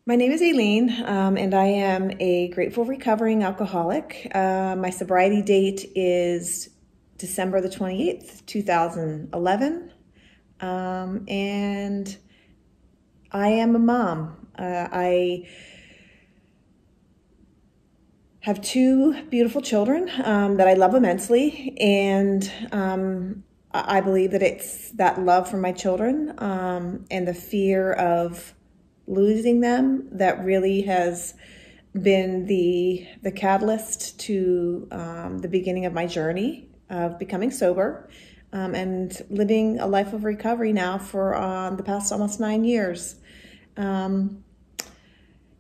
My name is Aileen, and I am a grateful recovering alcoholic. My sobriety date is December the 28th, 2011. And I am a mom. I have two beautiful children that I love immensely, and I believe that it's that love for my children and the fear of losing them that really has been the catalyst to the beginning of my journey of becoming sober and living a life of recovery now for the past almost 9 years. I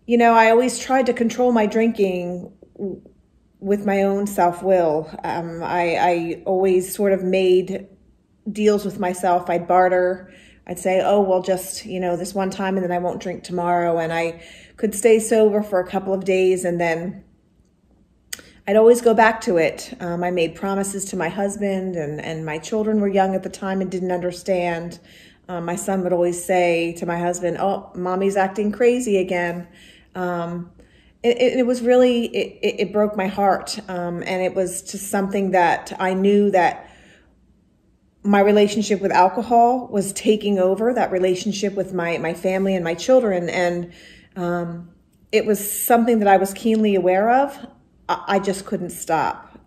always tried to control my drinking with my own self-will. I always sort of made deals with myself. I'd barter. I'd say, oh, well, just, this one time and then I won't drink tomorrow. And I could stay sober for a couple of days and then I'd always go back to it. I made promises to my husband and my children were young at the time and didn't understand. My son would always say to my husband, oh, mommy's acting crazy again. It was really, it broke my heart. And it was just something that I knew that my relationship with alcohol was taking over that relationship with my family and my children. And it was something that I was keenly aware of. I just couldn't stop.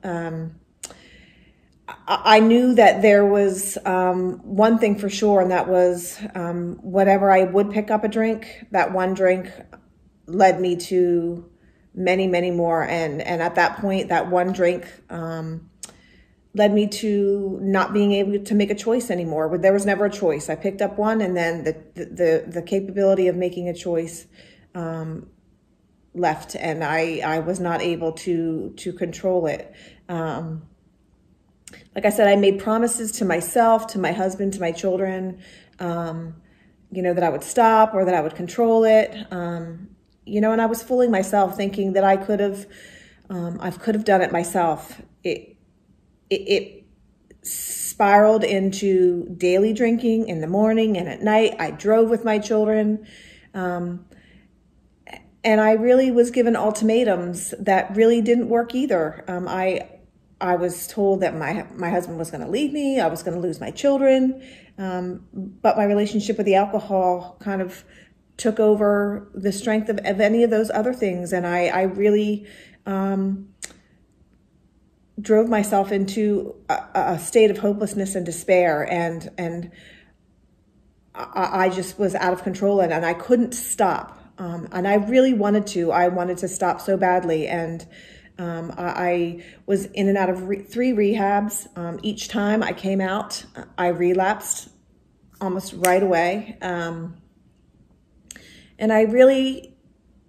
I knew that there was one thing for sure, and that was whenever I would pick up a drink, that one drink led me to many, many more. And at that point, that one drink led me to not being able to make a choice anymore. There was never a choice. I picked up one, and then the capability of making a choice left, and I was not able to control it. Like I said, I made promises to myself, to my husband, to my children, that I would stop or that I would control it. And I was fooling myself, thinking that I could have done it myself. It spiraled into daily drinking in the morning and at night. I drove with my children. And I really was given ultimatums that really didn't work either. I was told that my husband was going to leave me. I was going to lose my children. But my relationship with the alcohol kind of took over the strength of any of those other things. And I really drove myself into a state of hopelessness and despair. And I just was out of control, and I couldn't stop. And I really wanted to. I wanted to stop so badly. And I was in and out of 3 rehabs. Each time I came out, I relapsed almost right away. And I really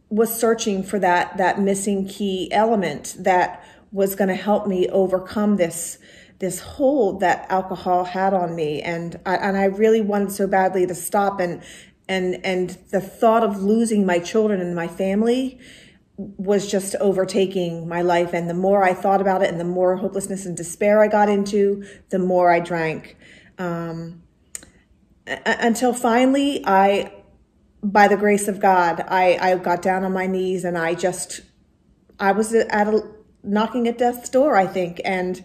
was searching for that missing key element that was going to help me overcome this hold that alcohol had on me. And I really wanted so badly to stop. And the thought of losing my children and my family was just overtaking my life. And the more I thought about it and the more hopelessness and despair I got into, the more I drank. Until finally, by the grace of God, I got down on my knees and I was knocking at death's door, I think. And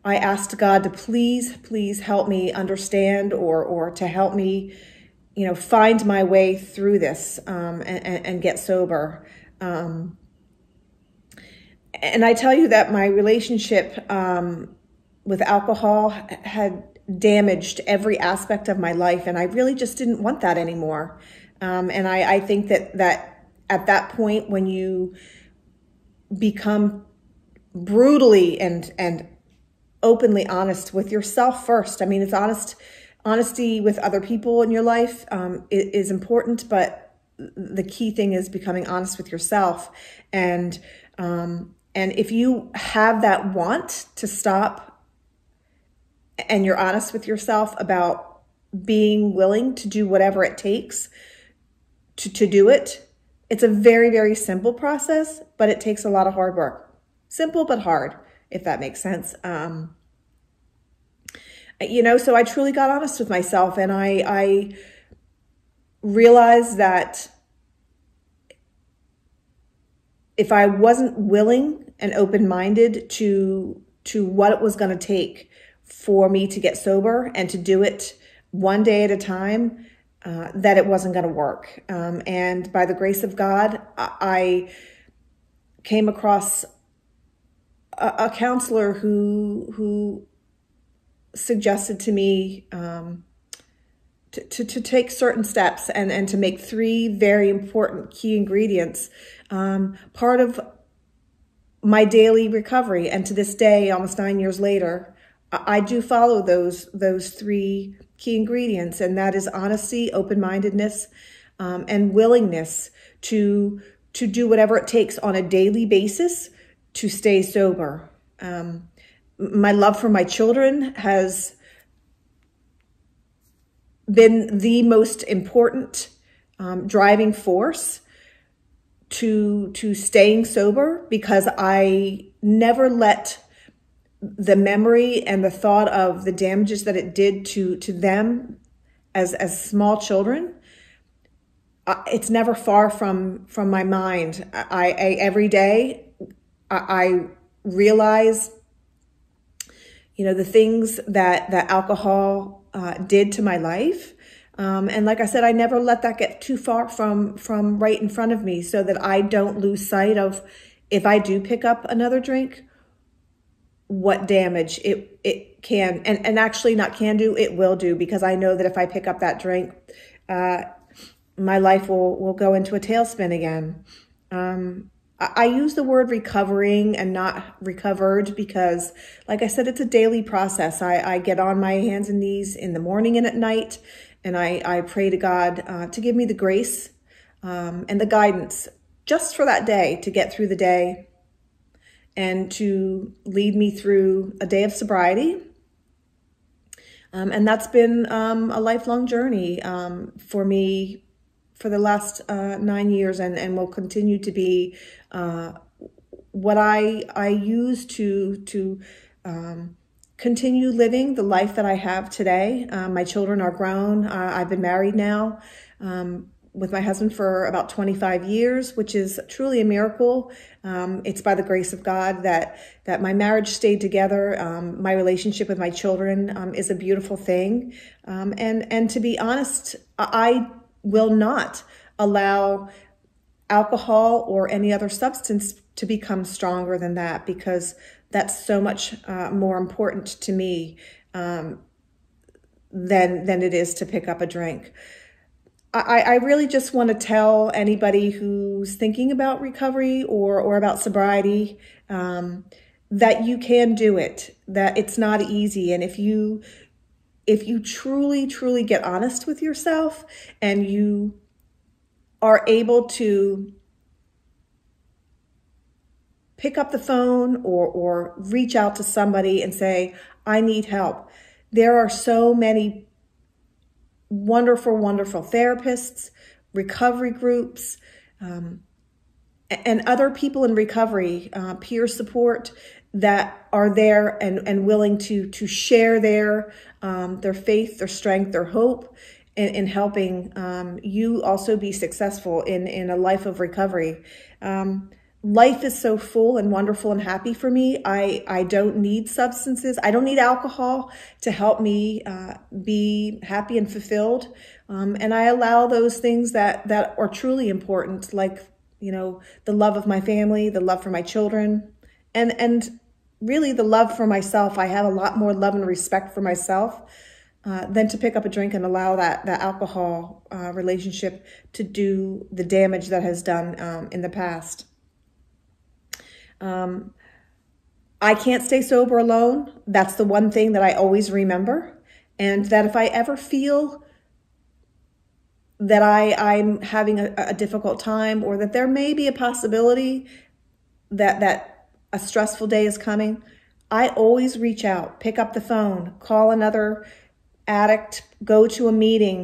I asked God to please help me understand or to help me, find my way through this and get sober. And I tell you that my relationship with alcohol had damaged every aspect of my life, and I really just didn't want that anymore. And I think that at that point, when you become brutally and openly honest with yourself first, I mean, it's honesty with other people in your life is important, but the key thing is becoming honest with yourself. And if you have that want to stop and you're honest with yourself about being willing to do whatever it takes to do it, it's a very, very simple process, but it takes a lot of hard work. Simple but hard, if that makes sense. So I truly got honest with myself, and I realized that if I wasn't willing and open-minded to what it was going to take for me to get sober and to do it one day at a time, that it wasn't going to work. And by the grace of God, I came across a counselor who suggested to me to take certain steps and to make 3 very important key ingredients part of my daily recovery. And to this day, almost 9 years later, I do follow those 3 key ingredients, and that is honesty, open-mindedness, and willingness to do whatever it takes on a daily basis to stay sober. My love for my children has been the most important driving force to staying sober, because I never let the memory and the thought of the damages that it did to them as small children. It's never far from my mind. I every day I realize, the things that alcohol did to my life. And like I said, I never let that get too far from right in front of me, so that I don't lose sight of, if I do pick up another drink, what damage it can, and actually not can do, it will do, because I know that if I pick up that drink, my life will go into a tailspin again. I use the word recovering and not recovered because, like I said, it's a daily process. I get on my hands and knees in the morning and at night, and I pray to God to give me the grace and the guidance just for that day, to get through the day and to lead me through a day of sobriety. And that's been a lifelong journey for me for the last 9 years, and will continue to be what I use to continue living the life that I have today. My children are grown. I've been married now with my husband for about 25 years, which is truly a miracle. It's by the grace of God that my marriage stayed together. My relationship with my children is a beautiful thing. And to be honest, I will not allow alcohol or any other substance to become stronger than that, because that's so much more important to me than it is to pick up a drink. I really just want to tell anybody who's thinking about recovery or about sobriety that you can do it, that it's not easy. And if you truly, truly get honest with yourself, and you are able to pick up the phone or reach out to somebody and say, I need help. There are so many wonderful, wonderful therapists, recovery groups, and other people in recovery, peer support, that are there and willing to share their faith, their strength, their hope in helping you also be successful in a life of recovery. Life is so full and wonderful and happy for me. I don't need substances. I don't need alcohol to help me be happy and fulfilled. And I allow those things that are truly important, like, the love of my family, the love for my children, and really the love for myself. I have a lot more love and respect for myself than to pick up a drink and allow that alcohol relationship to do the damage that has done in the past. I can't stay sober alone. That's the one thing that I always remember. And that if I ever feel that I'm having a difficult time, or that there may be a possibility that a stressful day is coming, I always reach out, pick up the phone, call another addict, go to a meeting,